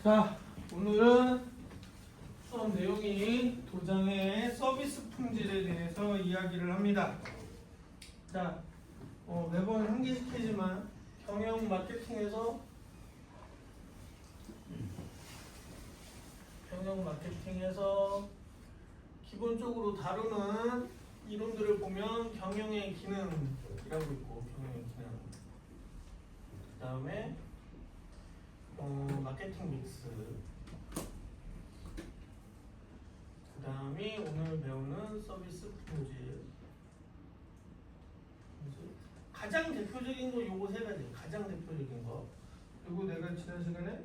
자, 오늘은 수업 내용이 도장의 서비스 품질에 대해서 이야기를 합니다. 자, 매번 한 개씩 하지만 경영 마케팅에서 기본적으로 다루는 이론들을 보면 경영의 기능이라고 있고, 경영의 기능. 그 다음에 마케팅 믹스. 그 다음이 오늘 배우는 서비스 품질. 가장 대표적인 거 요거 세 가지. 가장 대표적인 거. 그리고 내가 지난 시간에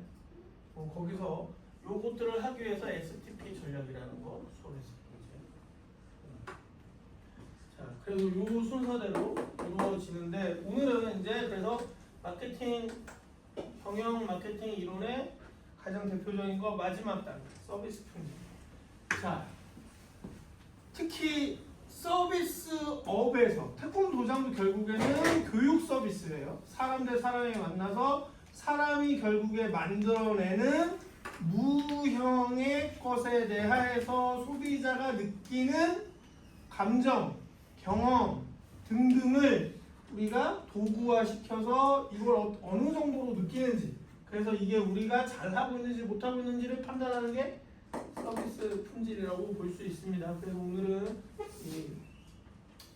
거기서 요것들을 하기 위해서 STP 전략이라는 거 수업했을 거지. 자, 그래서 요 순서대로 이루어지는데 오늘은 이제 그래서 경영 마케팅 이론의 가장 대표적인 거 마지막 단계 서비스 품질. 자, 특히 서비스업에서 태권도 도장도 결국에는 교육 서비스예요. 사람 대 사람이 만나서 사람이 결국에 만들어내는 무형의 것에 대하여서 소비자가 느끼는 감정, 경험 등등을 우리가 도구화시켜서 이걸 어느 정도로 느끼는지, 그래서 이게 우리가 잘하고 있는지 못하고 있는지를 판단하는 게 서비스 품질이라고 볼 수 있습니다. 그래서 오늘은 이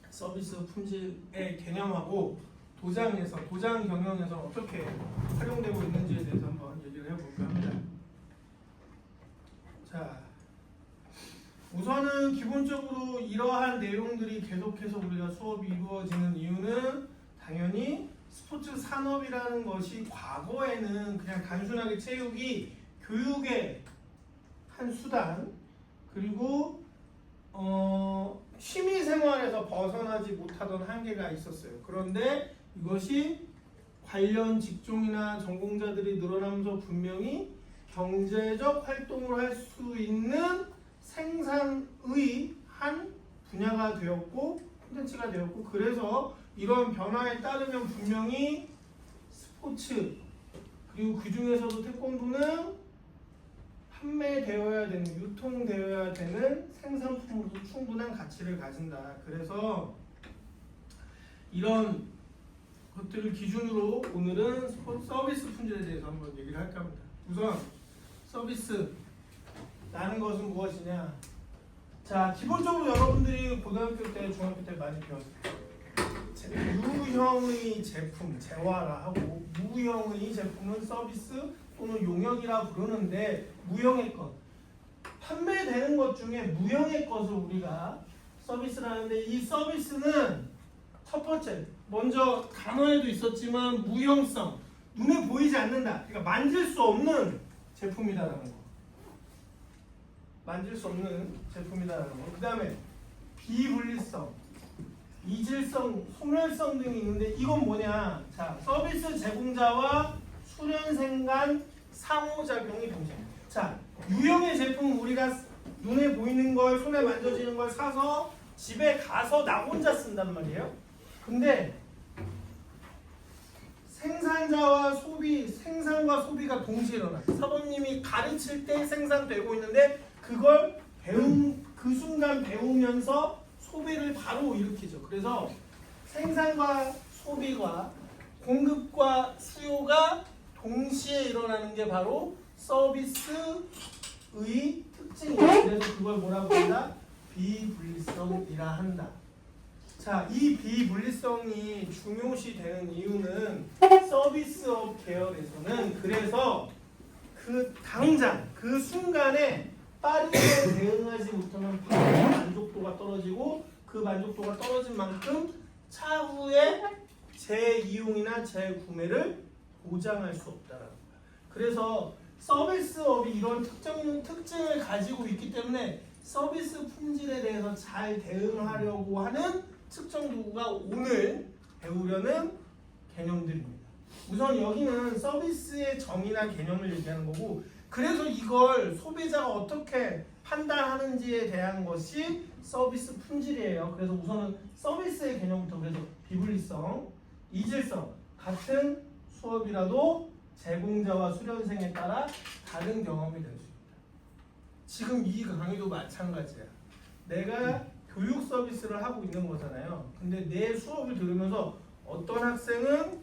서비스 품질의 개념하고 도장 경영에서 어떻게 활용되고 있는지에 대해서 한번 얘기를 해볼까 합니다. 자, 우선은 기본적으로 이러한 내용들이 계속해서 우리가 수업이 이루어지는 이유는 당연히 스포츠 산업이라는 것이 과거에는 그냥 단순하게 체육이 교육의 한 수단, 그리고 취미생활에서 벗어나지 못하던 한계가 있었어요. 그런데 이것이 관련 직종이나 전공자들이 늘어나면서 분명히 경제적 활동을 할 수 있는 생산의 한 분야가 되었고 콘텐츠가 되었고, 그래서 이런 변화에 따르면 분명히 스포츠, 그리고 그 중에서도 태권도는 판매되어야 되는, 유통되어야 되는 생산품으로 충분한 가치를 가진다. 그래서 이런 것들을 기준으로 오늘은 서비스 품질에 대해서 한번 얘기를 할까 합니다. 우선 서비스라는 것은 무엇이냐? 자, 기본적으로 여러분들이 고등학교 때, 중학교 때 많이 배웠어요. 유형의 제품, 재화라하고 무형의 제품은 서비스 또는 용역이라 부르는데, 무형의 것, 판매되는 것 중에 무형의 것을 우리가 서비스라는데, 이 서비스는 첫 번째, 먼저 단어에도 있었지만 무형성, 눈에 보이지 않는다. 그러니까 만질 수 없는 제품이다라는 거. 만질 수 없는 제품이다라는 거. 그 다음에 비분리성, 이질성, 소멸성 등이 있는데 이건 뭐냐? 자, 서비스 제공자와 수련생 간 상호작용이 동시에. 자, 유형의 제품, 우리가 눈에 보이는 걸, 손에 만져지는 걸 사서 집에 가서 나 혼자 쓴단 말이에요. 근데 생산과 소비가 동시에 일어나요. 사범님이 가르칠 때 생산되고 있는데 그걸 그 순간 배우면서 소비를 바로 일으키죠. 그래서 생산과 소비와 공급과 수요가 동시에 일어나는 게 바로 서비스의 특징이에요. 그래서 그걸 뭐라고 한다? 비분리성이라 한다. 자, 이 비분리성이 중요시되는 이유는 서비스업 계열에서는 그래서 그 당장 그 순간에 빠르게 대응하지 못하면 바로 만족도가 떨어지고, 그 만족도가 떨어진 만큼 차후에 재이용이나 재구매를 보장할 수 없다라는 거야. 그래서 서비스업이 이런 특징을 가지고 있기 때문에 서비스 품질에 대해서 잘 대응하려고 하는 측정 도구가 오늘 배우려는 개념들입니다. 우선 여기는 서비스의 정의나 개념을 얘기하는 거고, 그래서 이걸 소비자가 어떻게 판단하는지에 대한 것이 서비스 품질이에요. 그래서 우선은 서비스의 개념부터, 그래서 비분리성, 이질성, 같은 수업이라도 제공자와 수련생에 따라 다른 경험이 될 수 있다. 지금 이 강의도 마찬가지야. 내가 교육 서비스를 하고 있는 거잖아요. 근데 내 수업을 들으면서 어떤 학생은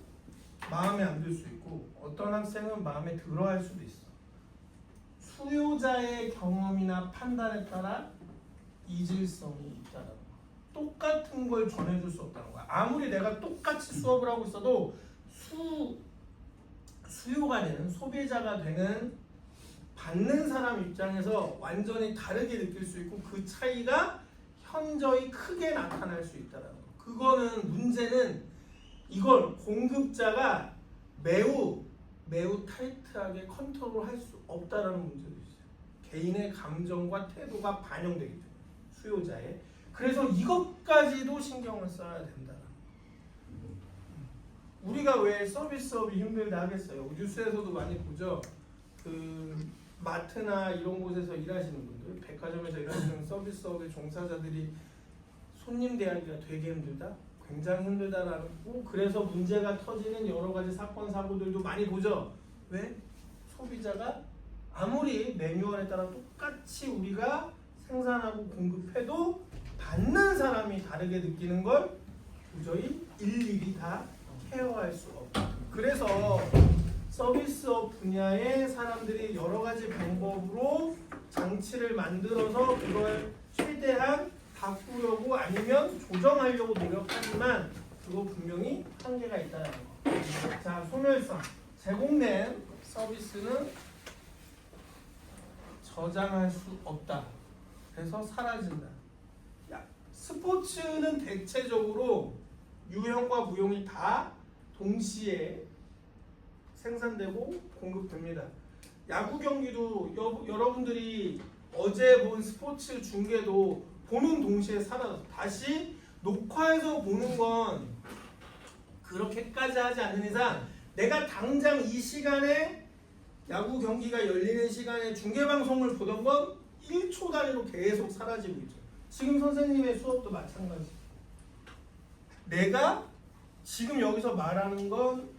마음에 안 들 수 있고 어떤 학생은 마음에 들어 할 수도 있어. 수요자의 경험이나 판단에 따라 이질성이 있다는 거. 똑같은 걸 전해줄 수 없다는 거야. 아무리 내가 똑같이 수업을 하고 있어도 수요가 되는, 소비자가 되는 받는 사람 입장에서 완전히 다르게 느낄 수 있고 그 차이가 현저히 크게 나타날 수 있다는 거. 그거는 문제는 이걸 공급자가 매우 타이트하게 컨트롤할 수 없다라는 문제도 있어요. 개인의 감정과 태도가 반영되기 때문에 수요자의. 그래서 이것까지도 신경을 써야 된다는 거. 우리가 왜 서비스업이 힘들다 하겠어요. 뉴스에서도 많이 보죠. 그 마트나 이런 곳에서 일하시는 분들, 백화점에서 일하시는 서비스업의 종사자들이 손님 대하기가 되게 힘들다, 굉장히 힘들다라고, 그래서 문제가 터지는 여러 가지 사건 사고들도 많이 보죠. 왜? 소비자가 아무리 매뉴얼에 따라 똑같이 우리가 생산하고 공급해도 받는 사람이 다르게 느끼는 걸 도저히 일일이 다 케어할 수 없다. 그래서 서비스업 분야의 사람들이 여러 가지 방법으로 장치를 만들어서 그걸 최대한 바꾸려고 아니면 조정하려고 노력하지만 그거 분명히 한계가 있다는 거. 자, 소멸성. 제공된 서비스는 저장할 수 없다. 그래서 사라진다. 스포츠는 대체적으로 유형과 무형이 다 동시에 생산되고 공급됩니다. 야구 경기도 여러분들이 어제 본 스포츠 중계도 보는 동시에 사라져. 다시 녹화해서 보는 건 그렇게까지 하지 않는 이상 내가 당장 이 시간에 야구 경기가 열리는 시간에 중계방송을 보던 건 1초 단위로 계속 사라지고 있죠. 지금 선생님의 수업도 마찬가지. 내가 지금 여기서 말하는 건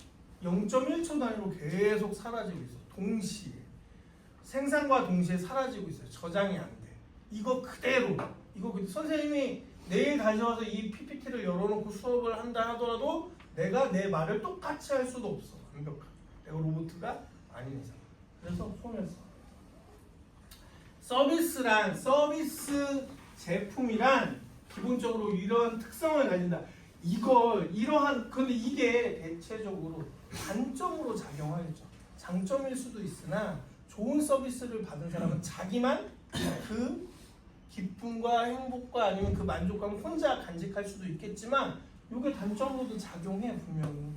0.1초 단위로 계속 사라지고 있어. 동시에. 생산과 동시에 사라지고 있어요. 저장이 안 돼. 이거 그대로. 선생님이 내일 다시 와서 이 PPT를 열어놓고 수업을 한다 하더라도 내가 내 말을 똑같이 할 수도 없어. 완벽하게. 내가 로봇가 아닌 이상. 그래서 소멸성. 서비스 제품이란 기본적으로 이런 특성을 가진다. 근데 이게 대체적으로 단점으로 작용하겠죠. 장점일 수도 있으나 좋은 서비스를 받은 사람은 자기만 그 기쁨과 행복과 아니면 그 만족감을 혼자 간직할 수도 있겠지만 이게 단점으로도 작용해 분명히.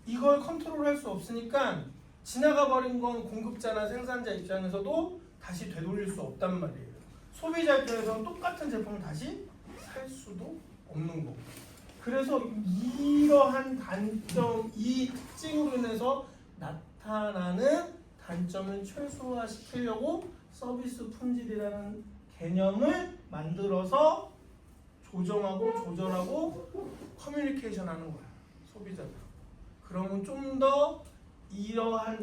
이걸 컨트롤할 수 없으니까 지나가 버린 건 공급자나 생산자 입장에서도 다시 되돌릴 수 없단 말이에요. 소비자 입장에서는 똑같은 제품을 다시 살 수도 없는 거고. 그래서 이러한 단점, 이 특징으로 인해서 나타나는 단점을 최소화시키려고 서비스 품질이라는 개념을 만들어서 조정하고 조절하고 커뮤니케이션 하는 거야. 소비자들. 그러면 좀 더 이러한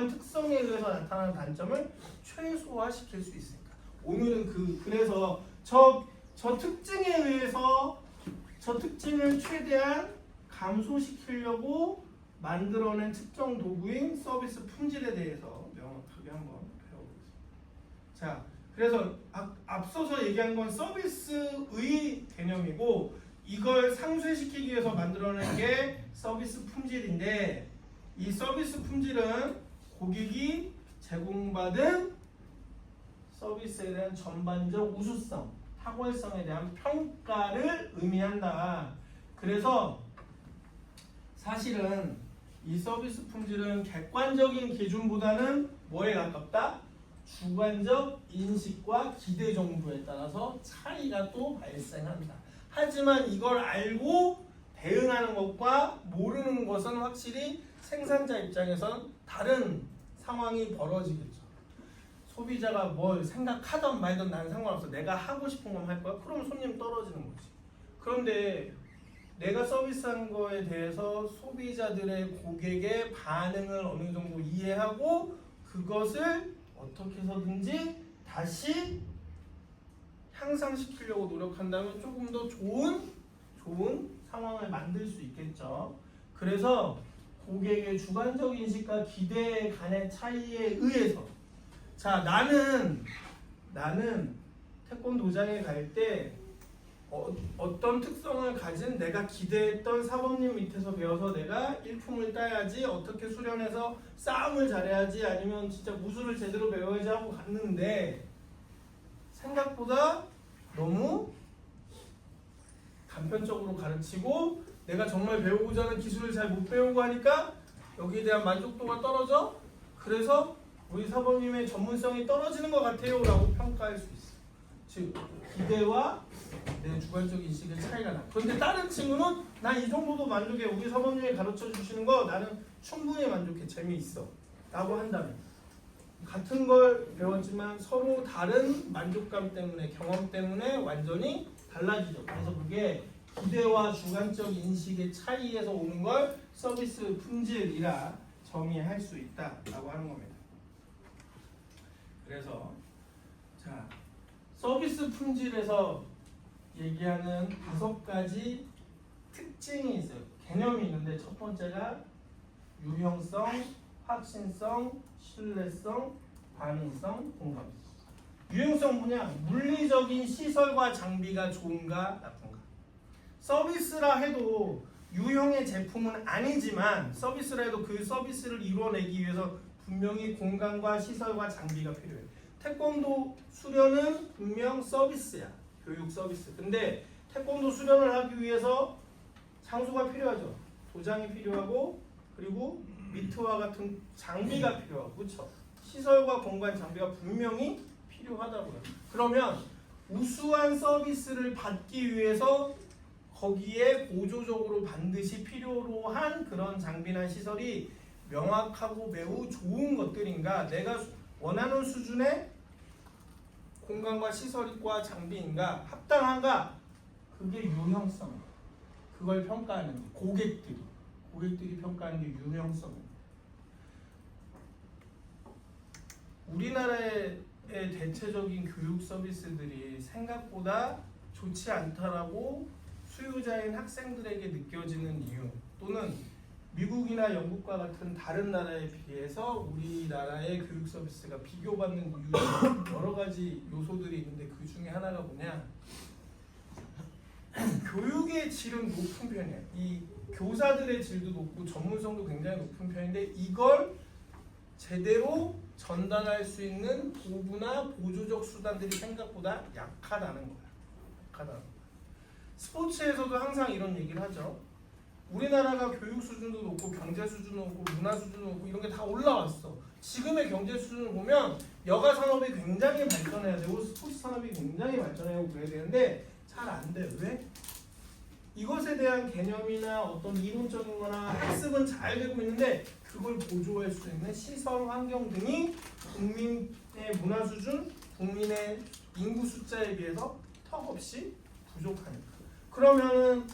특성에 의해서 나타나는 단점을 최소화시킬 수 있으니까. 오늘은 그래서 저 특징에 의해서 저 특징을 최대한 감소시키려고 만들어낸 측정 도구인 서비스 품질에 대해서 명확하게 한번 배워보겠습니다. 자, 그래서 앞서서 얘기한 건 서비스의 개념이고 이걸 상쇄시키기 위해서 만들어낸 게 서비스 품질인데 이 서비스 품질은 고객이 제공받은 서비스에 대한 전반적 우수성, 탁월성에 대한 평가를 의미한다. 그래서 사실은 이 서비스 품질은 객관적인 기준보다는 뭐에 가깝다? 주관적 인식과 기대 정도에 따라서 차이가 또 발생한다. 하지만 이걸 알고 대응하는 것과 모르는 것은 확실히 생산자 입장에선 다른 상황이 벌어지겠죠. 소비자가 뭘 생각하던 말던 나는 상관없어. 내가 하고 싶은 건 할 거야. 그럼 손님 떨어지는 거지. 그런데 내가 서비스한 거에 대해서 소비자들의 고객의 반응을 어느 정도 이해하고 그것을 어떻게 해서든지 다시 향상시키려고 노력한다면 조금 더 좋은 상황을 만들 수 있겠죠. 그래서 고객의 주관적 인식과 기대 간의 차이에 의해서 자 나는 태권도장에 갈 때 어떤 특성을 가진 내가 기대했던 사범님 밑에서 배워서 내가 일품을 따야지 어떻게 수련해서 싸움을 잘해야지 아니면 진짜 무술을 제대로 배워야지 하고 갔는데 생각보다 너무 단편적으로 가르치고 내가 정말 배우고자 하는 기술을 잘 못 배우고 하니까 여기에 대한 만족도가 떨어져. 그래서 우리 사범님의 전문성이 떨어지는 것 같아요 라고 평가할 수 있어. 즉 기대와 내 주관적 인식의 차이가 나. 그런데 다른 친구는 난 이 정도도 만족해. 우리 사범님이 가르쳐 주시는 거 나는 충분히 만족해. 재미있어 라고 한다면 같은 걸 배웠지만 서로 다른 만족감 때문에 경험 때문에 완전히 달라지죠. 그래서 그게 기대와 주관적 인식의 차이에서 오는 걸 서비스 품질이라 정의할 수 있다라고 하는 겁니다. 그래서 자 서비스 품질에서 얘기하는 5가지 특징이 있어요. 개념이 있는데 첫 번째가 유형성, 확신성, 신뢰성, 반응성, 공감성. 유형성 뭐냐? 물리적인 시설과 장비가 좋은가 나쁜가. 서비스라 해도 유형의 제품은 아니지만 서비스라 해도 그 서비스를 이루어내기 위해서 분명히 공간과 시설과 장비가 필요해요. 태권도 수련은 분명 서비스야. 교육 서비스. 근데 태권도 수련을 하기 위해서 장소가 필요하죠. 도장이 필요하고 그리고 미트와 같은 장비가 필요하고 그렇죠. 시설과 공간 장비가 분명히 필요하다고요. 그러면 우수한 서비스를 받기 위해서 거기에 보조적으로 반드시 필요로 한 그런 장비나 시설이 명확하고 매우 좋은 것들인가, 내가 원하는 수준의 공간과 시설과 장비인가, 합당한가, 그게 유형성. 그걸 평가하는 게 고객들이 평가하는 게 유형성입니다. 우리나라의 대체적인 교육 서비스들이 생각보다 좋지 않다라고 수요자인 학생들에게 느껴지는 이유, 또는 미국이나 영국과 같은 다른 나라에 비해서 우리나라의 교육 서비스가 비교받는 이유 여러 가지 요소들이 있는데 그 중에 하나가 뭐냐, 교육의 질은 높은 편이에요. 이 교사들의 질도 높고 전문성도 굉장히 높은 편인데 이걸 제대로 전달할 수 있는 도구나 보조적 수단들이 생각보다 약하다는 거야. 스포츠에서도 항상 이런 얘기를 하죠. 우리나라가 교육 수준도 높고 경제 수준도 높고 문화 수준도 높고 이런 게 다 올라왔어. 지금의 경제 수준을 보면 여가 산업이 굉장히 발전해야 되고 스포츠 산업이 굉장히 발전해야 그래야 되는데 잘 안 돼요. 왜? 이것에 대한 개념이나 어떤 이론적인 거나 학습은 잘 되고 있는데 그걸 보조할 수 있는 시설, 환경 등이 국민의 문화 수준, 국민의 인구 숫자에 비해서 턱없이 부족하니까. 그러면은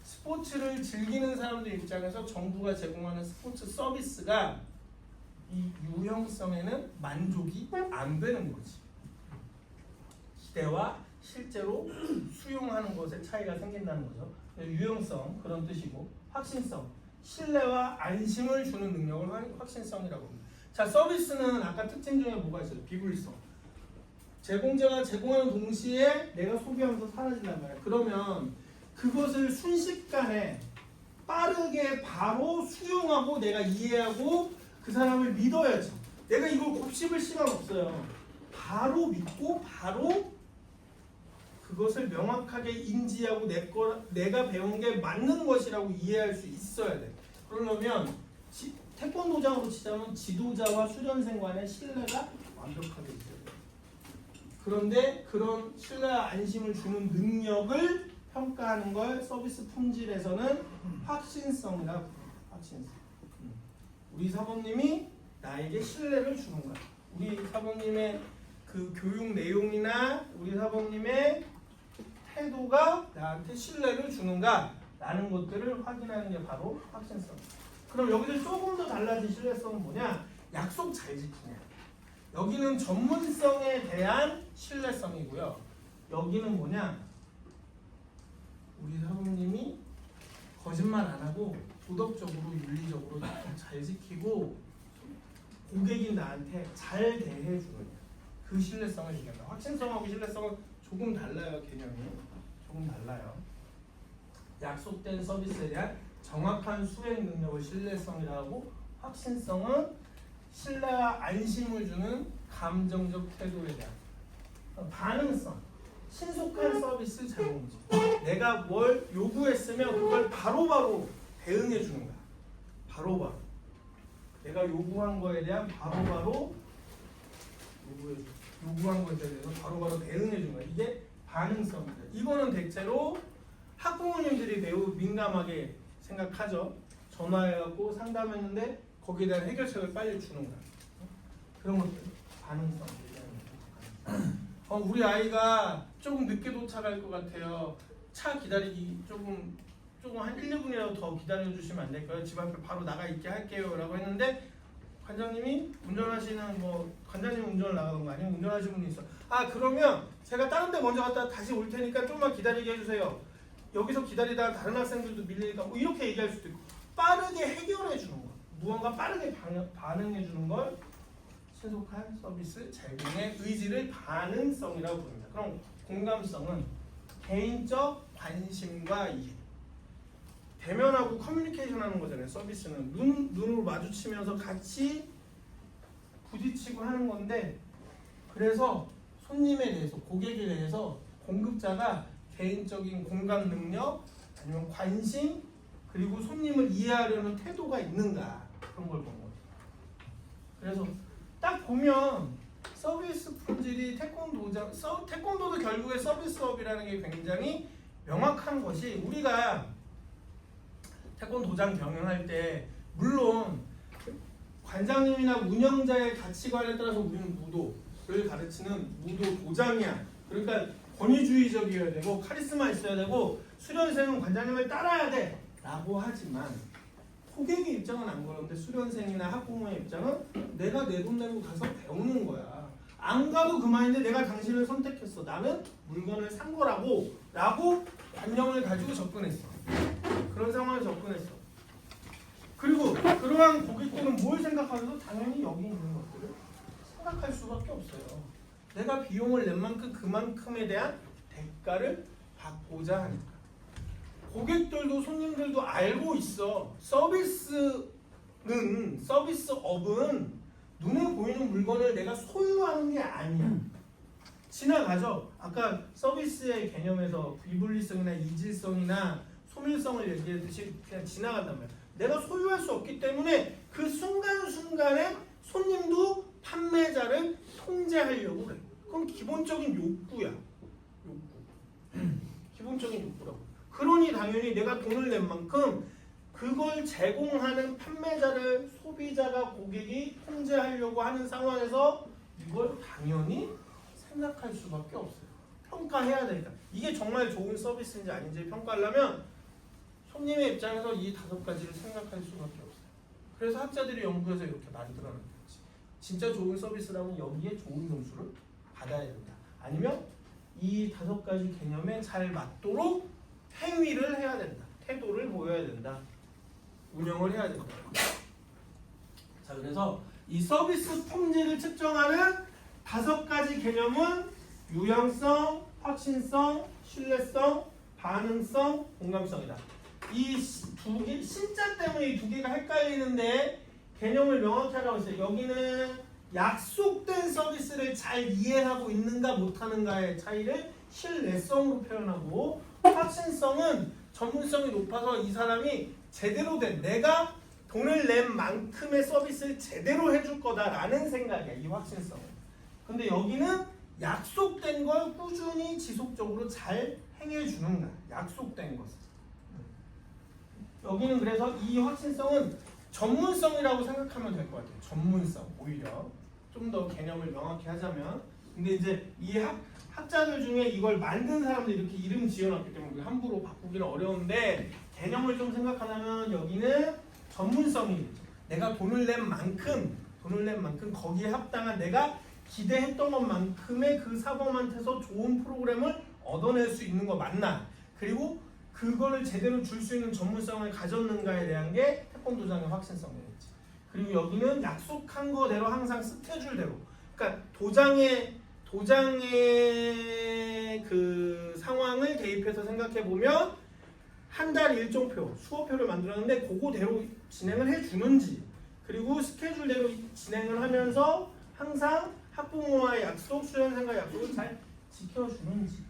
스포츠를 즐기는 사람들 입장에서 정부가 제공하는 스포츠 서비스가 이 유형성에는 만족이 안 되는 거지. 기대와 실제로 수용하는 것에 차이가 생긴다는 거죠. 유형성 그런 뜻이고, 확신성 신뢰와 안심을 주는 능력을 확신성이라고 합니다. 자, 서비스는 아까 특징 중에 뭐가 있어요? 비불성. 제공자가 제공하는 동시에 내가 소비하면서 사라진단 말이야. 그러면 그것을 순식간에 빠르게 바로 수용하고 내가 이해하고 그 사람을 믿어야죠. 내가 이걸 곱씹을 시간 없어요. 바로 믿고 바로 그것을 명확하게 인지하고 내가 배운 게 맞는 것이라고 이해할 수 있어야 돼. 그러려면 태권도장으로 치자면 지도자와 수련생 간의 신뢰가 완벽하게 있어야 돼. 그런데 그런 신뢰와 안심을 주는 능력을 평가하는 걸 서비스 품질에서는 확신성이라고 해요. 확신성. 우리 사범님이 나에게 신뢰를 주는 거야. 우리 사범님의 그 교육 내용이나 우리 사범님의 태도가 나한테 신뢰를 주는가, 라는 것들을 확인하는 게 바로 확신성. 그럼 여기서 조금 더 달라진 신뢰성은 뭐냐? 약속 잘 지키냐. 여기는 전문성에 대한 신뢰성이고요. 여기는 뭐냐? 우리 사부님이 거짓말 안 하고 도덕적으로 윤리적으로 약속 잘 지키고 고객이 나한테 잘 대해주느냐. 그 신뢰성을 얘기한다. 확신성하고 신뢰성은 조금 달라요. 개념이 조금 달라요. 약속된 서비스에 대한 정확한 수행 능력을 신뢰성이라고, 확신성은 신뢰와 안심을 주는 감정적 태도에 대한 반응성, 신속한 서비스 제공지. 내가 뭘 요구했으면 그걸 바로바로 대응해 주는 거야. 바로바로. 내가 요구한 거에 대한 바로바로 요구한 것에 대해서 바로바로 대응해 주는 거야. 이게 반응성입니다. 이거는 대체로 학부모님들이 매우 민감하게 생각하죠. 전화해갖고 상담했는데 거기에 대한 해결책을 빨리 주는 거야. 그런 것들 반응성 얘기하는 거야. 우리 아이가 조금 늦게 도착할 것 같아요. 차 기다리기 조금 한 1, 2분이라도 더 기다려주시면 안 될까요? 집 앞에 바로 나가 있게 할게요 라고 했는데 관장님이 운전하시는 관장님 운전을 나가는 거 아니면 운전하시는 분이 있어. 그러면 제가 다른 데 먼저 갔다 다시 올 테니까 좀만 기다리게 해주세요. 여기서 기다리다가 다른 학생들도 밀리니까 이렇게 얘기할 수도 있고, 빠르게 해결해 주는 거, 무언가 빠르게 반응해 주는 걸 신속한 서비스 제공의 의지를 반응성이라고 부릅니다. 그럼 공감성은 개인적 관심과 이해, 대면하고 커뮤니케이션 하는 거잖아요. 서비스는 눈으로 마주치면서 같이 부딪히고 하는 건데, 그래서 손님에 대해서, 고객에 대해서 공급자가 개인적인 공감 능력, 아니면 관심, 그리고 손님을 이해하려는 태도가 있는가, 그런 걸 보는 거죠. 그래서 딱 보면 서비스 품질이 태권도도 결국에 서비스업이라는 게 굉장히 명확한 것이, 우리가 태권도장 경영할 때 물론 관장님이나 운영자의 가치관에 따라서 우리는 무도를 가르치는 무도 도장이야. 그러니까 권위주의적이어야 되고 카리스마 있어야 되고 수련생은 관장님을 따라야 돼 라고 하지만, 고객의 입장은 안 그런데 수련생이나 학부모의 입장은 내가 내 돈 내고 가서 배우는 거야. 안 가도 그만인데 내가 당신을 선택했어. 나는 물건을 산 거라고 라고 관념을 가지고 접근했어. 그런 상황에 접근했어. 그리고 그러한 고객들은 뭘 생각하면서 당연히 여기 있는 것들을 생각할 수밖에 없어요. 내가 비용을 낸 만큼 그만큼에 대한 대가를 받고자 하니까. 고객들도 손님들도 알고 있어. 서비스업은 눈에 보이는 물건을 내가 소유하는 게 아니야. 지나가죠. 아까 서비스의 개념에서 비분리성이나 이질성이나 소밀성을 얘기했듯이 그냥 지나간단 말이야. 내가 소유할 수 없기 때문에 그 순간순간에 손님도 판매자를 통제하려고 그래. 그건 기본적인 욕구야. 기본적인 욕구라고. 그러니 당연히 내가 돈을 낸 만큼 그걸 제공하는 판매자를 소비자가, 고객이 통제하려고 하는 상황에서 이걸 당연히 생각할 수밖에 없어요. 평가해야 되니까. 이게 정말 좋은 서비스인지 아닌지 평가하려면 손님의 입장에서 이 5가지를 생각할 수밖에 없어요. 그래서 학자들이 연구해서 이렇게 만들어낸 거지. 진짜 좋은 서비스라면 여기에 좋은 점수를 받아야 된다. 아니면 이 5가지 개념에 잘 맞도록 행위를 해야 된다. 태도를 보여야 된다. 운영을 해야 된다. 자, 그래서 이 서비스 품질을 측정하는 5가지 개념은 유형성, 확신성, 신뢰성, 반응성, 공감성이다. 이 두 개, 신자 때문에 이 2개가 헷갈리는데 개념을 명확히 하라고 했어요. 여기는 약속된 서비스를 잘 이해하고 있는가 못하는가의 차이를 신뢰성으로 표현하고, 확신성은 전문성이 높아서 이 사람이 제대로 된, 내가 돈을 낸 만큼의 서비스를 제대로 해줄 거다라는 생각이야. 이 확신성은. 근데 여기는 약속된 걸 꾸준히 지속적으로 잘 행해주는 거야. 약속된 것을. 여기는 그래서 이 확신성은 전문성이라고 생각하면 될 것 같아요. 전문성. 오히려 좀 더 개념을 명확히 하자면. 근데 이제 이 학자들 중에 이걸 만든 사람들 이렇게 이름 지어놨기 때문에 함부로 바꾸기는 어려운데, 개념을 좀 생각하려면 여기는 전문성이겠죠. 내가 돈을 낸 만큼 거기에 합당한 내가 기대했던 것만큼의 그 사범한테서 좋은 프로그램을 얻어낼 수 있는 거 맞나? 그리고 그거를 제대로 줄 수 있는 전문성을 가졌는가에 대한 게 태권도장의 확신성이겠지. 그리고 여기는 약속한 거대로 항상 스케줄대로. 그러니까 도장의 그 상황을 대입해서 생각해 보면 한 달 일정표, 수업표를 만들었는데 그거대로 진행을 해주는지, 그리고 스케줄대로 진행을 하면서 항상 학부모와의 약속, 수련생과의 약속을 잘 지켜주는지.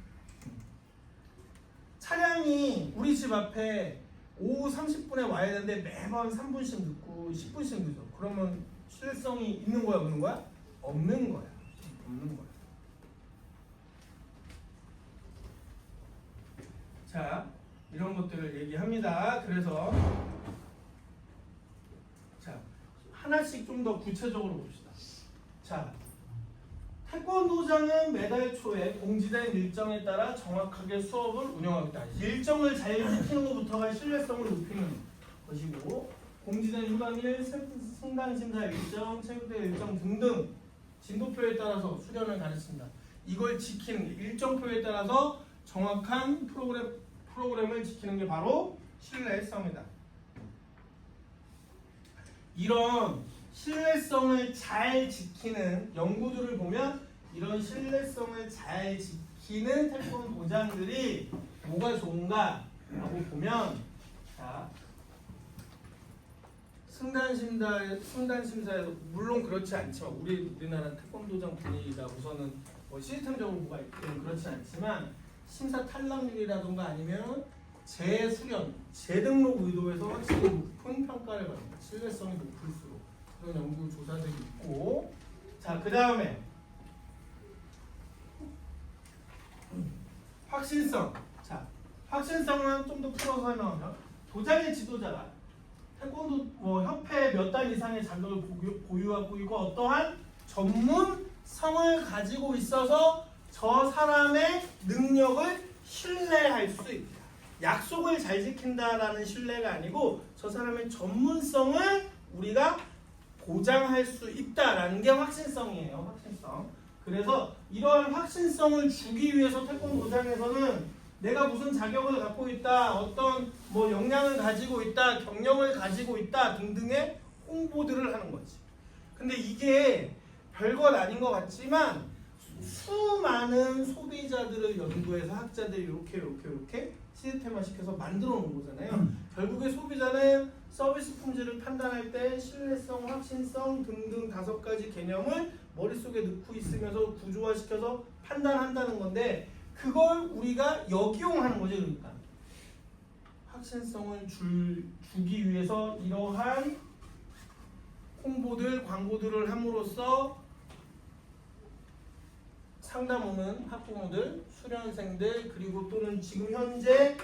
차량이 우리 집 앞에 오후 30분에 와야 되는데 매번 3분씩 늦고 10분씩 늦어. 그러면 신뢰성이 있는 거야, 없는 거야? 없는 거야. 없는 거야. 자, 이런 것들을 얘기합니다. 그래서 자, 하나씩 좀 더 구체적으로 봅시다. 자, 태권도장은 매달 초에 공지된 일정에 따라 정확하게 수업을 운영하겠다. 일정을 잘 지키는 것부터가 신뢰성을 높이는 것이고, 공지된 휴강일, 승강심사 일정, 체육대 일정 등등 진도표에 따라서 수련을 가르친다. 이걸 지키는 게, 일정표에 따라서 정확한 프로그램을 지키는 게 바로 신뢰성이다. 이런 신뢰성을 잘 지키는 연구들을 보면 이런 신뢰성을 잘 지키는 태권도장들이 뭐가 좋은가 라고 보면, 자, 승단심사에서 물론 그렇지 않지만 우리나라 태권도장 분위기가 우선은 뭐 시스템적으로 뭐가 있든 그렇지 않지만 심사 탈락률이라든가 아니면 재수련, 재등록 의도에서 확실히 높은 평가를 받는다. 신뢰성이 높을수록 그런 연구 조사들이 있고, 자, 그 다음에 확신성. 자, 확신성은 좀 더 풀어서 설명하면, 도장의 지도자가 태권도 협회 몇 단 이상의 자격을 보유하고 있고 어떠한 전문성을 가지고 있어서 저 사람의 능력을 신뢰할 수 있다. 약속을 잘 지킨다라는 신뢰가 아니고 저 사람의 전문성을 우리가 보장할 수 있다라는 게 확신성이에요. 확신성. 그래서 이러한 확신성을 주기 위해서 태권도장에서는 내가 무슨 자격을 갖고 있다, 어떤 뭐 역량을 가지고 있다, 경력을 가지고 있다 등등의 홍보들을 하는 거지. 근데 이게 별것 아닌 것 같지만 수많은 소비자들을 연구해서 학자들이 이렇게 시스템화 시켜서 만들어 놓은 거잖아요. 결국에 소비자는 서비스 품질을 판단할 때 신뢰성, 확신성 등등 5가지 개념을 머릿속에 넣고 있으면서 구조화시켜서 판단한다는 건데, 그걸 우리가 역이용하는 거죠. 그러니까 확신성을 주기 위해서 이러한 홍보들, 광고들을 함으로써 상담 오는 학부모들, 수련생들, 그리고 또는 지금 현재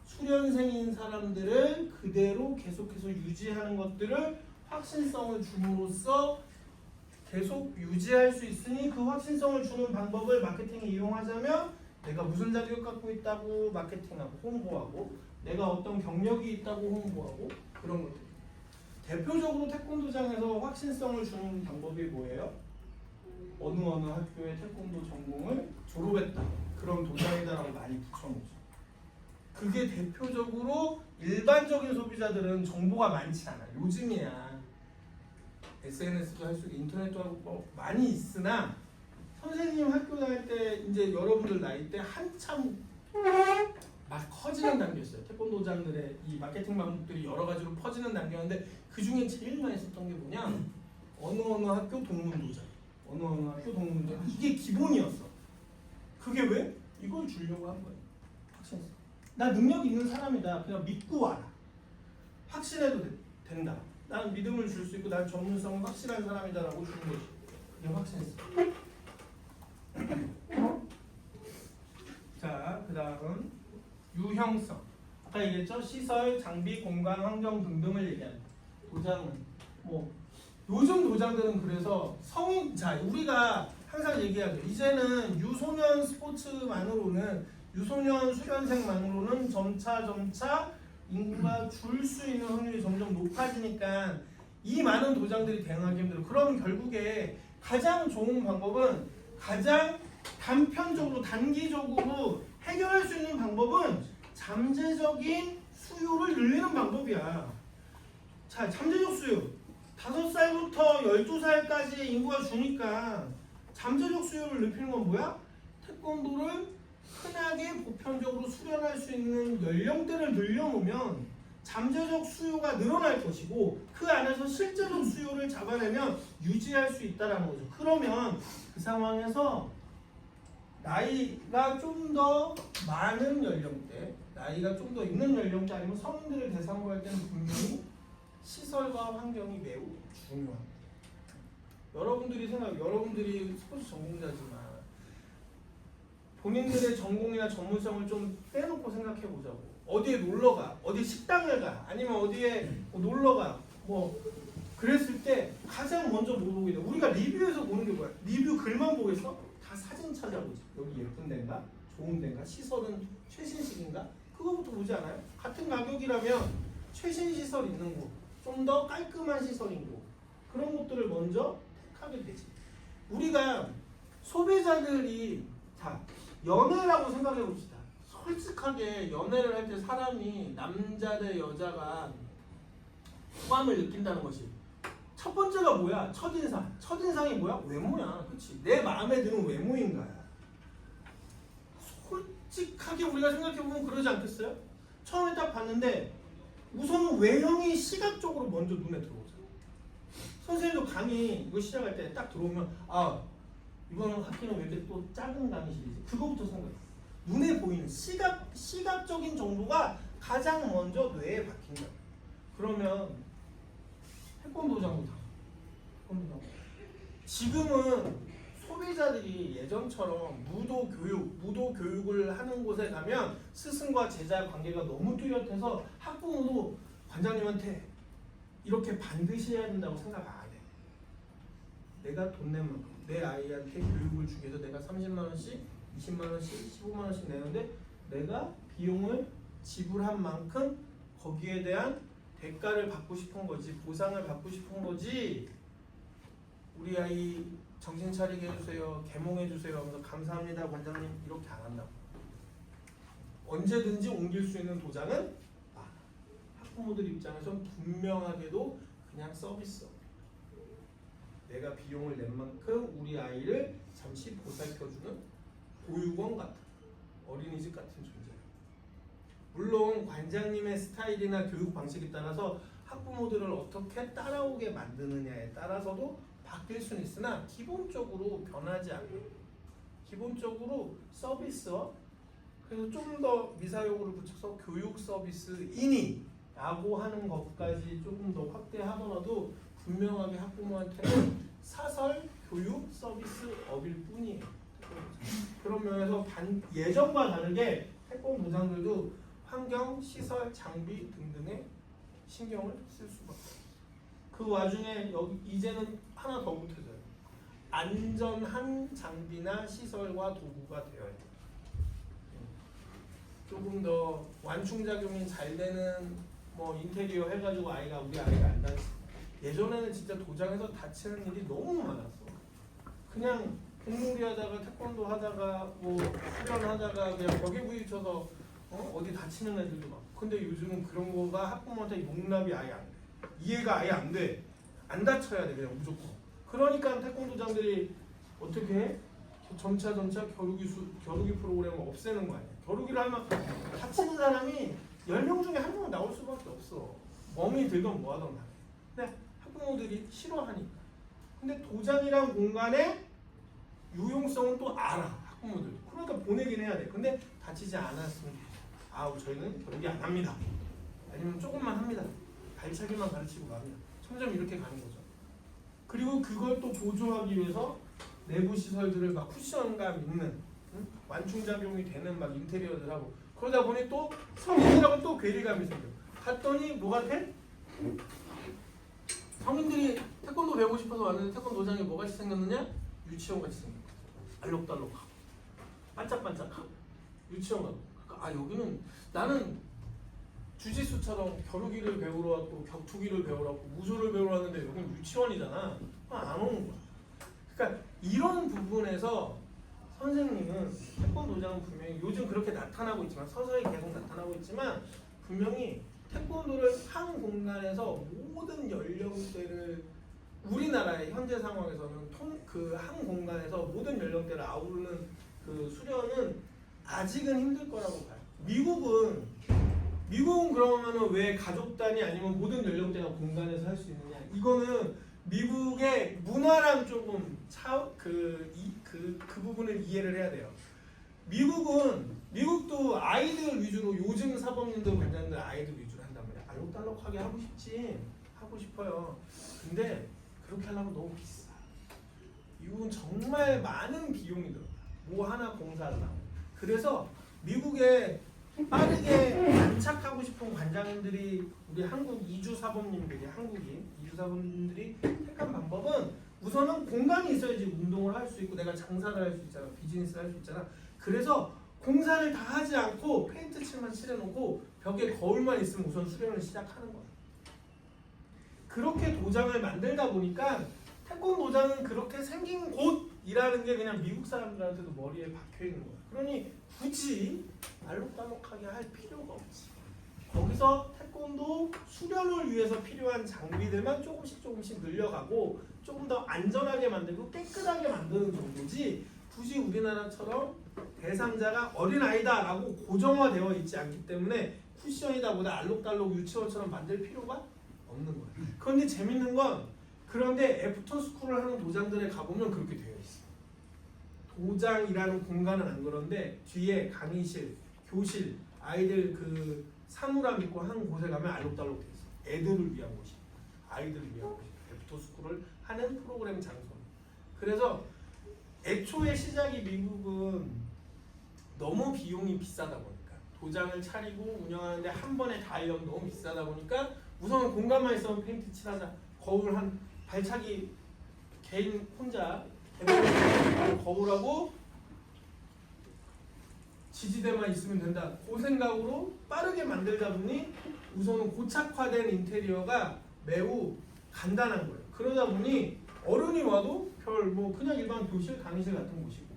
수련생인 사람들을 그대로 계속해서 유지하는 것들을 확신성을 줌으로써 계속 유지할 수 있으니, 그 확신성을 주는 방법을 마케팅에 이용하자면 내가 무슨 자격을 갖고 있다고 마케팅하고 홍보하고, 내가 어떤 경력이 있다고 홍보하고, 그런 것들. 대표적으로 태권도장에서 확신성을 주는 방법이 뭐예요? 어느 학교의 태권도 전공을 졸업했다, 그런 도장이다라고 많이 붙여놓죠. 그게 대표적으로 일반적인 소비자들은 정보가 많지 않아. 요즘이야 SNS도 할 수 있고 인터넷도 하고 뭐 많이 있으나, 선생님 학교 다닐 때 이제 여러분들 나이 때 한참 막 커지는 단계였어요. 태권도장들의 이 마케팅 방법들이 여러 가지로 퍼지는 단계였는데, 그 중에 제일 많이 썼던 게 뭐냐, 어느 학교 동문도장, 어느 학교 동문도장, 이게 기본이었어. 그게 왜? 이걸 주려고 한 거예요. 확신성. 나 능력 있는 사람이다, 그냥 믿고 와라, 확신해도 된다, 나는 믿음을 줄 수 있고 난 전문성은 확실한 사람이다라고 주는 거지. 그게 확신성. 자, 그 다음은 유형성. 아까 얘기했죠? 시설, 장비, 공간, 환경 등등을 얘기하는 도장은 뭐 요즘 도장들은 그래서 성인, 자, 우리가 항상 얘기하죠. 이제는 유소년 스포츠만으로는 유소년 수련생만으로는 점차 인구가 줄 수 있는 확률이 점점 높아지니까 이 많은 도장들이 대응하기 힘들어. 그럼 결국에 가장 좋은 방법은 가장 단편적으로 단기적으로 해결할 수 있는 방법은 잠재적인 수요를 늘리는 방법이야. 자, 잠재적 수요. 5살부터 12살까지의 인구가 주니까 잠재적 수요를 높이는 건 뭐야? 태권도를 흔하게 보편적으로 수련할 수 있는 연령대를 늘려놓으면 잠재적 수요가 늘어날 것이고 그 안에서 실제적 수요를 잡아내면 유지할 수 있다는 거죠. 그러면 그 상황에서 나이가 좀 더 많은 연령대, 나이가 좀 더 있는 연령대 아니면 성인들을 대상으로 할 때는 분명히 시설과 환경이 매우 중요합니다. 여러분들이 스포츠 전공자지만 본인들의 전공이나 전문성을 좀 빼놓고 생각해 보자고. 어디에 놀러 가, 어디 식당을 가, 아니면 어디에 놀러 가, 뭐 그랬을 때 가장 먼저 뭐 보게 돼? 우리가 리뷰에서 보는 게 뭐야? 리뷰 글만 보겠어? 다 사진 찾아보지. 여기 예쁜 데인가? 좋은 데인가? 시설은 최신식인가? 그거부터 보지 않아요? 같은 가격이라면 최신 시설 있는 곳, 좀 더 깔끔한 시설인 곳, 그런 것들을 먼저 택하게 되지. 우리가 소비자들이 자 연애라고 생각해 봅시다. 솔직하게 연애를 할 때 사람이 남자 대 여자가 호감을 느낀다는 것이 첫 번째가 뭐야? 첫인상. 첫인상이 뭐야? 외모야. 그렇지? 내 마음에 드는 외모인 거야. 솔직하게 우리가 생각해보면 그러지 않겠어요? 처음에 딱 봤는데 우선은 외형이 시각적으로 먼저 눈에 들어오잖아. 선생님도 강의 이거 시작할 때 딱 들어오면 아 이거는 학기는 왜 이렇게 또 작은 강의실이지? 그거부터 생각해. 눈에 보이는 시각적인 정보가 가장 먼저 뇌에 박힌다. 그러면 태권도장도 다. 지금은 소비자들이 예전처럼 무도 교육을 하는 곳에 가면 스승과 제자 관계가 너무 뚜렷해서 학부모도 관장님한테 이렇게 반드시 해야 된다고 생각 안 해. 내가 돈 낸 만큼 내 아이한테 교육을 주기 위해서 내가 30만 원씩, 20만 원씩, 15만 원씩 내는데 내가 비용을 지불한 만큼 거기에 대한 대가를 받고 싶은 거지, 보상을 받고 싶은 거지. 우리 아이 정신 차리게 해주세요, 개몽해주세요 하면서 감사합니다 관장님 이렇게 안 한다고. 언제든지 옮길 수 있는 도장은 학부모들 입장에선 분명하게도 그냥 서비스. 내가 비용을 낸 만큼 우리 아이를 잠시 보살펴주는 보육원 같은 어린이집 같은 존재예요. 물론 관장님의 스타일이나 교육 방식에 따라서 학부모들을 어떻게 따라오게 만드느냐에 따라서도 바뀔 수는 있으나 기본적으로 변하지 않아요. 기본적으로 서비스와 그래서 좀 더 미사용으로 붙여서 교육 서비스인이라고 하는 것까지 조금 더 확대하더라도 분명하게 학부모한테는 사설 교육 서비스업일 뿐이에요. 그런 면에서 예전과 다르게 태권도장들도 환경, 시설, 장비 등등에 신경을 쓸 수밖에 없어요. 그 와중에 여기 이제는 하나 더 붙여져요. 안전한 장비나 시설과 도구가 되어야 돼요. 조금 더 완충작용이 잘 되는 뭐 인테리어 해가지고 우리 아이가 안 다치. 예전에는 진짜 도장에서 다치는 일이 너무 많았어. 그냥 공놀이 하다가 태권도 하다가 뭐 수련하다가 그냥 벽에 부딪혀서 어디 다치는 애들도 많고. 근데 요즘은 그런 거가 학부모한테 용납이 아예 안 돼. 이해가 아예 안 돼. 안 다쳐야 돼 그냥 무조건. 그러니까 태권도장들이 어떻게 해? 점차 겨루기 프로그램을 없애는 거 아니야. 겨루기를 하면 다치는 사람이 10명 중에 1명은 나올 수밖에 없어. 멍이 들건 뭐하던 간에. 근데 학부모들이 싫어하니까. 근데 도장이란 공간의 유용성은 또 알아. 학부모들. 그러니까 보내긴 해야 돼. 근데 다치지 않았으면 저희는 겨루기 안 합니다. 아니면 조금만 합니다. 발차기만 가르치고 갑니다. 점점 이렇게 가는 거죠. 그리고 그걸 또 보조하기 위해서 내부 시설들을 막 쿠션감 있는 완충작용이 되는 막 인테리어들 하고 그러다 보니 또 성인들하고 또 괴리감이 생겨. 갔더니 뭐가 돼? 성인들이 태권도 배우고 싶어서 왔는데 태권도장에 뭐가 생겼느냐? 유치원 같이 생겼어. 알록달록하고 반짝반짝하고 유치원 가고. 아 여기는 나는 주짓수처럼 겨루기를 배우러 왔고 격투기를 배우러 왔고 무술을 배우러 왔는데 여기는 유치원이잖아. 안 오는 거야. 그러니까 이런 부분에서 선생님은 태권도장은 분명히 요즘 그렇게 나타나고 있지만 서서히 계속 나타나고 있지만 분명히 태권도를 한 공간에서 모든 연령대를 우리나라의 현재 상황에서는 그 한 공간에서 모든 연령대를 아우르는 그 수련은 아직은 힘들 거라고 봐요. 미국은 그러면은 왜 가족 단위 아니면 모든 연령대가 공간에서 할 수 있느냐? 이거는 미국의 문화랑 조금 그 부분을 이해를 해야 돼요. 미국도 아이들 위주로 요즘 사범님들 관장들 아이들 위주로 한단 말이야. 알록달록하게 하고 싶어요. 근데 그렇게 하려면 너무 비싸. 미국은 정말 많은 비용이 들어. 뭐 하나 공사하려고. 그래서 미국에 빠르게 안착하고 싶은 관장님들이 우리 한국 이주 사범님들이 이주 사범님들이 택한 방법은 우선은 공간이 있어야지 운동을 할 수 있고 내가 장사를 할 수 있잖아. 비즈니스를 할 수 있잖아. 그래서 공사를 다 하지 않고 페인트 칠만 칠해놓고 벽에 거울만 있으면 우선 수련을 시작하는 거야. 그렇게 도장을 만들다 보니까 태권도장은 그렇게 생긴 곳이라는 게 그냥 미국 사람들한테도 머리에 박혀있는 거야. 그러니 굳이 알록달록하게 할 필요가 없지. 거기서 태권도 수련을 위해서 필요한 장비들만 조금씩 늘려가고 조금 더 안전하게 만들고 깨끗하게 만드는 정도지 굳이 우리나라처럼 대상자가 어린아이다 라고 고정화되어 있지 않기 때문에 쿠션이다 보다 알록달록 유치원처럼 만들 필요가 없는 거야. 그런데 재밌는 건 그런데 애프터스쿨을 하는 도장들에 가보면 그렇게 되어 있어. 도장이라는 공간은 안 그런데 뒤에 강의실, 교실, 아이들 그 사물함 있고 한 곳에 가면 알록달록 돼 있어. 애들을 위한 곳이, 아이들을 위한 곳이. 애프터스쿨을 하는 프로그램 장소. 그래서 애초에 시작이 미국은 너무 비용이 비싸다 보니까 도장을 차리고 운영하는데 한 번에 다 하려면 너무 비싸다 보니까 우선은 공간만 있으면 페인트 칠하자. 거울 한 발차기 개인 혼자 거울하고 지지대만 있으면 된다. 그 생각으로 빠르게 만들다 보니 우선은 고착화된 인테리어가 매우 간단한 거예요. 그러다 보니 어른이 와도 별 뭐 그냥 일반 교실, 강의실 같은 곳이고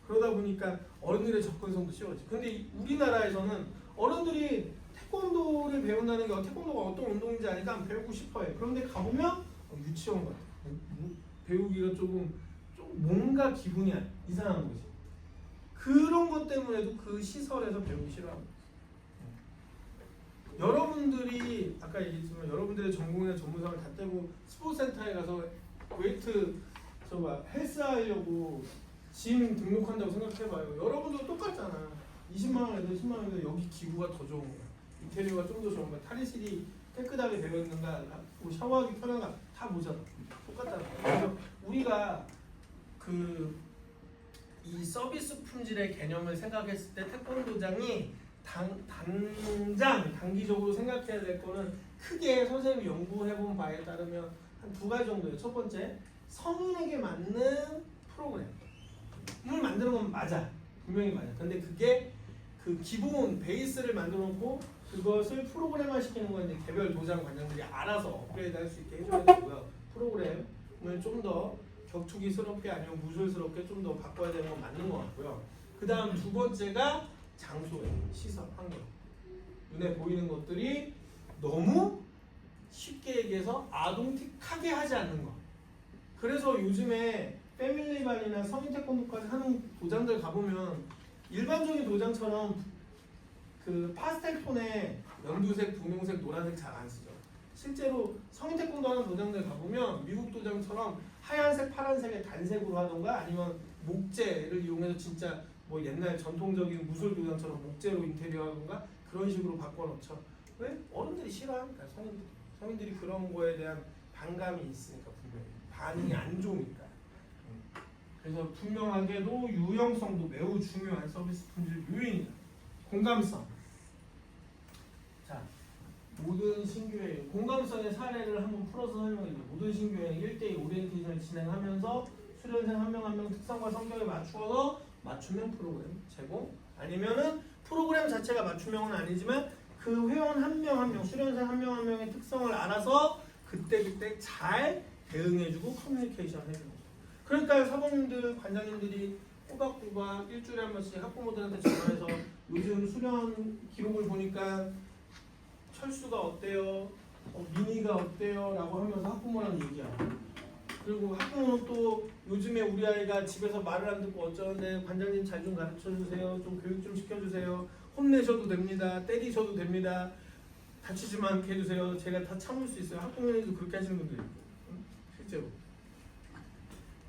그러다 보니까 어른들의 접근성도 쉬워지. 근데 우리나라에서는 어른들이 태권도를 배운다는 게 태권도가 어떤 운동인지 아니까 배우고 싶어해. 그런데 가보면 유치원 같아. 배우기가 조금 뭔가 기분이 이상한 거지. 그런 것 때문에도 그 시설에서 배우기 싫어하는 거지. 여러분들이 아까 얘기했지만 여러분들의 전공이나 전문성을 다 떼고 스포츠센터에 가서 웨이트 헬스 하려고 짐 등록한다고 생각해봐요. 여러분도 똑같잖아. 20만 원에도 10만 원에도 여기 기구가 더 좋은 거야. 인테리어가 좀 더 좋은 거야. 탈의실이 깨끗하게 되어 있는가, 뭐 샤워하기 편한가 다 보잖아. 똑같잖아. 그래서 우리가 이 서비스 품질의 개념을 생각했을 때 태권도장이 단기적으로 생각해야 될 거는 크게 선생님이 연구해본 바에 따르면 한 두 가지 정도예요. 첫 번째, 성인에게 맞는 프로그램을 만드는 건 맞아. 분명히 맞아. 근데 그게 그 기본 베이스를 만들어 놓고 그것을 프로그램화 시키는 건 이제 개별 도장 관장들이 알아서 업그레이드 할 수 있게 해줘야 되고요. 프로그램을 좀 더 격투기스럽게 아니면 무술스럽게 좀 더 바꿔야 되는 건 맞는 것 같고요. 그 다음 두 번째가 장소예요. 시설, 환경. 눈에 보이는 것들이 너무 쉽게 얘기해서 아동틱하게 하지 않는 거. 그래서 요즘에 패밀리반이나 성인 태권도까지 하는 도장들 가보면 일반적인 도장처럼 그 파스텔 톤의 연두색, 분홍색, 노란색 잘 안 쓰죠. 실제로 성인 태권도 하는 도장들 가보면 미국 도장처럼 하얀색, 파란색의 단색으로 하던가 아니면 목재를 이용해서 진짜 뭐 옛날 전통적인 무술 도장처럼 목재로 인테리어 하던가 그런 식으로 바꿔놓죠. 왜? 어른들이 싫어하니까 성인들이 그런 거에 대한 반감이 있으니까 분명히 반응이 안 좋으니까. 그래서 분명하게도 유형성도 매우 중요한 서비스 품질 요인이다. 공감성. 자, 모든 신규회의 공감성의 사례를 한번 풀어서 설명해드릴게요. 모든 신규회의 1대1 오리엔테이션을 진행하면서 수련생 한 명 한 명 특성과 성격에 맞추어서 맞춤형 프로그램 제공. 아니면은 프로그램 자체가 맞춤형은 아니지만 그 회원 한 명 한 명, 수련생 한 명 한 명의 특성을 알아서 그때그때 잘 대응해주고 커뮤니케이션 해주는 거죠. 그러니까 사범님들, 관장님들이 꼬박꼬박 일주일에 한 번씩 학부모들한테 전화해서 요즘 수련 기록을 보니까 철수가 어때요? 민희가 어때요? 라고 하면서 학부모랑 얘기하고, 그리고 학부모는 또 요즘에 우리 아이가 집에서 말을 안 듣고 어쩌는데 관장님 잘 좀 가르쳐주세요. 좀 교육 좀 시켜주세요. 혼내셔도 됩니다. 때리셔도 됩니다. 다치지만 않게 해주세요. 제가 다 참을 수 있어요. 학부모님도 그렇게 하시는 분들 있고, 실제로.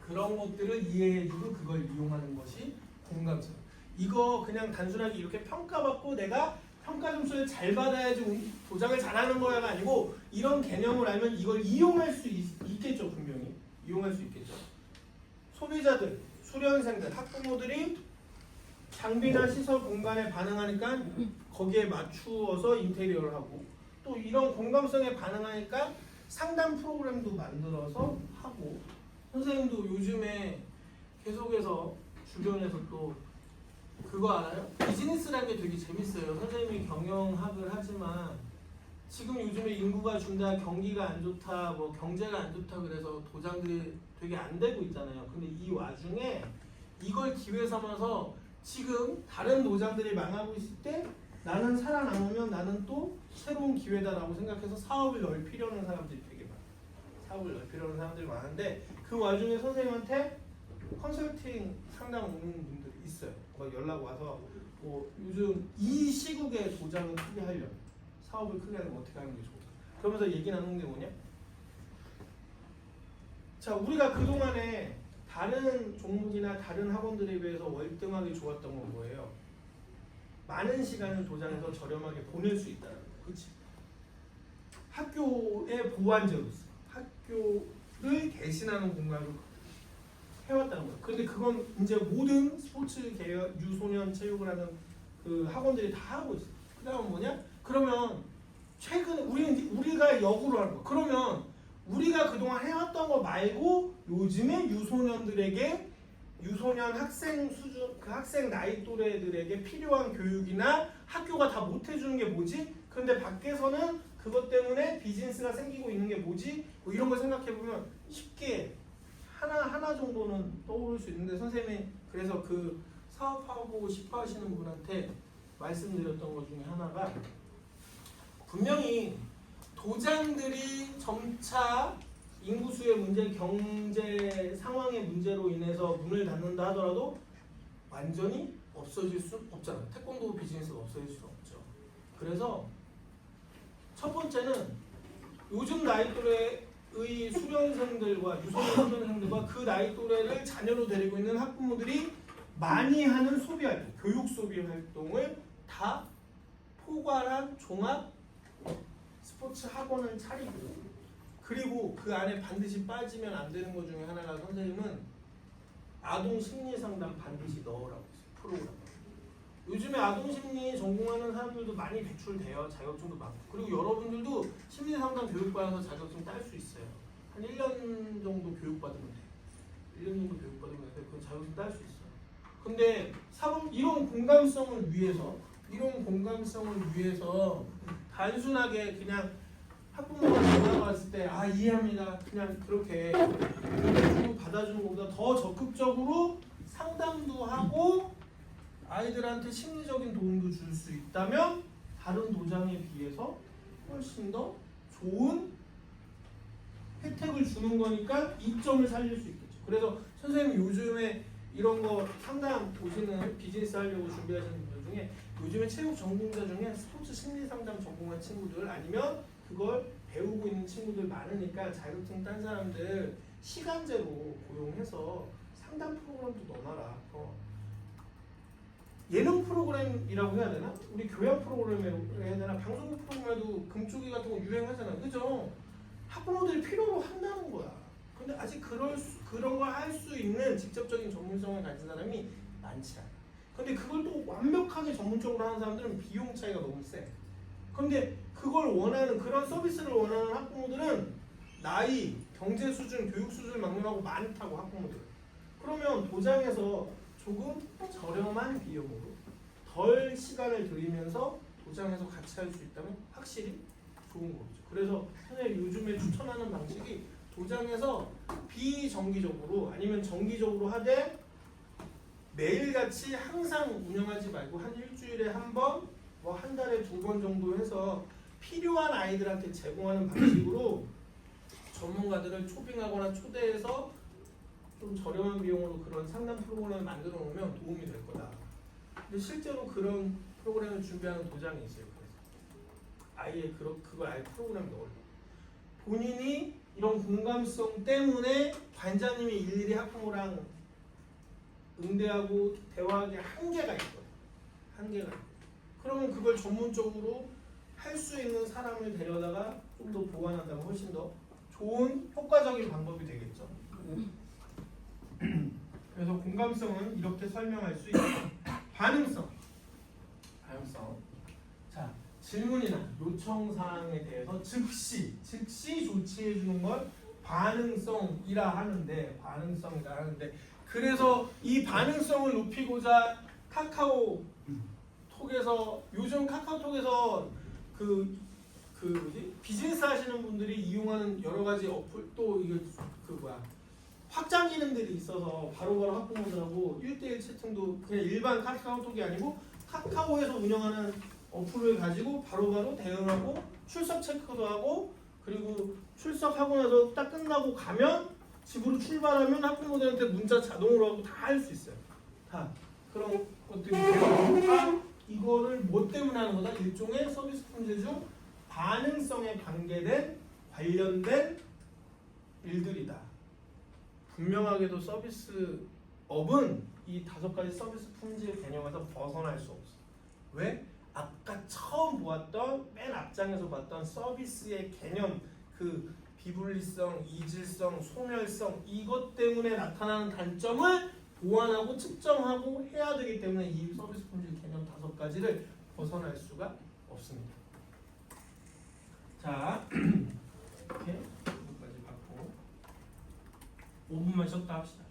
그런 것들을 이해해주고 그걸 이용하는 것이 공감성. 이거 그냥 단순하게 이렇게 평가받고 내가 평가 점수를 잘 받아야지 도장을 잘하는 거야가 아니고, 이런 개념을 알면 이걸 이용할 수 있겠죠. 분명히 이용할 수 있겠죠. 소비자들, 수련생들, 학부모들이 장비나 시설 공간에 반응하니까 거기에 맞추어서 인테리어를 하고, 또 이런 공감성에 반응하니까 상담 프로그램도 만들어서 하고, 선생님도 요즘에 계속해서 주변에서 또 그거 알아요? 비즈니스라는 게 되게 재밌어요. 선생님이 경영학을 하지만 지금 요즘에 인구가 준다, 경기가 안 좋다, 뭐 경제가 안 좋다 그래서 도장들이 되게 안 되고 있잖아요. 근데 이 와중에 이걸 기회 삼아서 지금 다른 도장들이 망하고 있을 때 나는 살아남으면 나는 또 새로운 기회다라고 생각해서 사업을 넓히려는 사람들이 되게 많아요. 사업을 넓히려는 사람들이 많은데 그 와중에 선생님한테 컨설팅 상담 오는 분들이 있어요. 막 연락 와서 뭐 요즘 이 시국에 도장을 크게 하려면, 사업을 크게 하려면 어떻게 하는 게 좋을까? 그러면서 얘기 나누는 게 뭐냐? 자, 우리가 그동안에 다른 종목이나 다른 학원들에 비해서 월등하게 좋았던 건 뭐예요? 많은 시간을 도장에서 저렴하게 보낼 수 있다는 거. 그렇지? 학교의 보완제로서 학교를 대신하는 공간으로 해왔다는 거예요. 근데 그건 이제 모든 스포츠 계열 유소년 체육을 하는 그 학원들이 다 하고 있어요. 그 다음은 뭐냐? 그러면 최근에 우리가 역으로 하는 거. 그러면 우리가 그동안 해왔던 거 말고 요즘에 유소년들에게, 유소년 학생 수준, 그 학생 나이 또래들에게 필요한 교육이나 학교가 다 못 해주는 게 뭐지? 근데 밖에서는 그것 때문에 비즈니스가 생기고 있는 게 뭐지? 뭐 이런 걸 생각해보면 쉽게 하나 정도는 떠오를 수 있는데, 선생님이 그래서 그 사업하고 싶어 하시는 분한테 말씀드렸던 것 중에 하나가, 분명히 도장들이 점차 인구수의 문제, 경제 상황의 문제로 인해서 문을 닫는다 하더라도 완전히 없어질 수 없잖아요. 태권도 비즈니스가 없어질 수 없죠. 그래서 첫 번째는 요즘 나이 또래의 수련생들과 유소년 수련생들과 그 나이 또래를 자녀로 데리고 있는 학부모들이 많이 하는 소비 활동, 교육 소비 활동을 다 포괄한 종합 스포츠 학원을 차리고, 그리고 그 안에 반드시 빠지면 안 되는 것 중에 하나가, 선생님은 아동 심리 상담 반드시 넣으라고 했어요. 프로그램. 요즘에 아동 심리 전공하는 사람들도 많이 배출돼요. 자격증도 많고. 그리고 여러분들도 심리 상담 교육받아서 자격증 딸 수 있어요. 한 1년 정도 교육받으면 돼요. 1년 정도 교육받으면 돼. 그 자격증 딸 수 있어요. 근데 이런 공감성을 위해서 단순하게 그냥 학부모가 전화가 왔을 때 이해합니다. 그냥 그렇게 받아주는 것보다 더 적극적으로 상담도 하고 아이들한테 심리적인 도움도 줄 수 있다면 다른 도장에 비해서 훨씬 더 좋은 혜택을 주는 거니까 이점을 살릴 수 있겠죠. 그래서 선생님 요즘에 이런 거 상담 보시는, 비즈니스 하려고 준비하시는 분들 중에 요즘에 체육 전공자 중에 스포츠 심리 상담 전공한 친구들, 아니면 그걸 배우고 있는 친구들 많으니까 자격증 딴 사람들 시간제로 고용해서 상담 프로그램도 넣어놔라. 예능 프로그램이라고 해야 되나? 우리 교양 프로그램이라고 해야 되나? 방송국 프로그램에도 금쪽이 같은 거 유행하잖아. 그죠? 학부모들이 필요로 한다는 거야. 근데 아직 그런 걸 할 수 있는 직접적인 전문성을 가진 사람이 많지 않아. 근데 그걸 또 완벽하게 전문적으로 하는 사람들은 비용 차이가 너무 세. 근데 그걸 원하는, 그런 서비스를 원하는 학부모들은 나이, 경제 수준, 교육 수준을 막론하고 많다고, 학부모들. 그러면 도장에서 조금 저렴한 비용으로 덜 시간을 들이면서 도장에서 같이 할 수 있다면 확실히 좋은 거죠. 그래서 선생님 요즘에 추천하는 방식이 도장에서 비정기적으로 아니면 정기적으로 하되 매일같이 항상 운영하지 말고 한 일주일에 한 번, 뭐 한 달에 2번 정도 해서 필요한 아이들한테 제공하는 방식으로 전문가들을 초빙하거나 초대해서 좀 저렴한 비용으로 그런 상담 프로그램을 만들어 놓으면 도움이 될 거다. 근데 실제로 그런 프로그램을 준비하는 도장이 있어요. 그래서 아예 그걸 아예 프로그램에 넣어요. 본인이 이런 공감성 때문에 관장님이 일일이 학부모랑 응대하고 대화하기 한계가 있거든요. 한계가 있어요. 그러면 그걸 전문적으로 할 수 있는 사람을 데려다가 좀 더 보완한다면 훨씬 더 좋은 효과적인 방법이 되겠죠. 그래서 공감성은 이렇게 설명할 수 있다. 반응성. 자, 질문이나 요청 사항에 대해서 즉시 조치해 주는 걸 반응성이라 하는데 그래서 이 반응성을 높이고자 카카오톡에서 요즘 카카오톡에서 비즈니스 하시는 분들이 이용하는 여러 가지 어플 또 이게 확장 기능들이 있어서 바로바로 학부모들하고 1대1 채팅도 그냥 일반 카카오톡이 아니고 카카오에서 운영하는 어플을 가지고 바로바로 대응하고 출석 체크도 하고 그리고 출석하고 나서 딱 끝나고 가면 집으로 출발하면 학부모들한테 문자 자동으로 하고 다 할 수 있어요. 다 그런 것들이 다 이거를 뭐 때문에 하는 거다? 일종의 서비스 품질 중 반응성에 관련된 일들이다. 분명하게도 서비스업은 이 5가지 서비스 품질 개념에서 벗어날 수 없어. 왜? 아까 처음 보았던 맨 앞장에서 봤던 서비스의 개념 그 비분리성, 이질성, 소멸성 이것 때문에 나타나는 단점을 보완하고 측정하고 해야 되기 때문에 이 서비스 품질 개념 5가지를 벗어날 수가 없습니다. 자, 이렇게 여기까지 봤고 5분만 쉬었다 합시다.